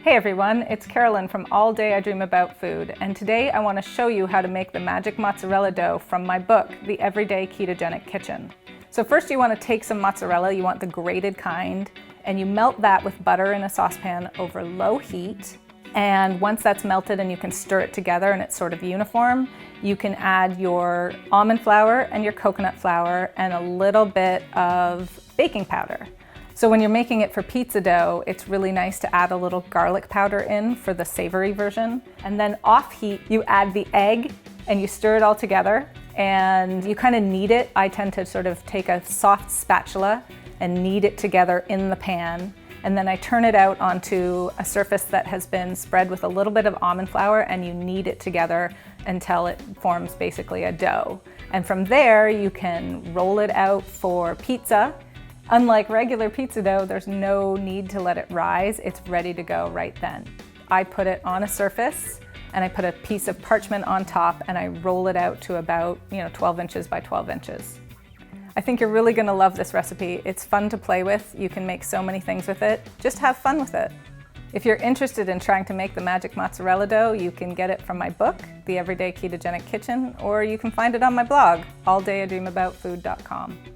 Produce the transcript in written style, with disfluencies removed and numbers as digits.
Hey everyone, it's Carolyn from All Day I Dream About Food, and today I want to show you how to make the magic mozzarella dough from my book, The Everyday Ketogenic Kitchen. So first you want to take some mozzarella, you want the grated kind, and you melt that with butter in a saucepan over low heat. And once that's melted and you can stir it together and it's sort of uniform, you can add your almond flour and your coconut flour and a little bit of baking powder. So when you're making it for pizza dough, it's really nice to add a little garlic powder in for the savory version. And then off heat, you add the egg and you stir it all together and you kind of knead it. I tend to sort of take a soft spatula and knead it together in the pan. And then I turn it out onto a surface that has been spread with a little bit of almond flour, and you knead it together until it forms basically a dough. And from there, you can roll it out for pizza. Unlike regular pizza dough, there's no need to let it rise. It's ready to go right then. I put it on a surface and I put a piece of parchment on top and I roll it out to about 12 inches by 12 inches. I think you're really gonna love this recipe. It's fun to play with. You can make so many things with it. Just have fun with it. If you're interested in trying to make the magic mozzarella dough, you can get it from my book, The Everyday Ketogenic Kitchen, or you can find it on my blog, alldayidreamaboutfood.com.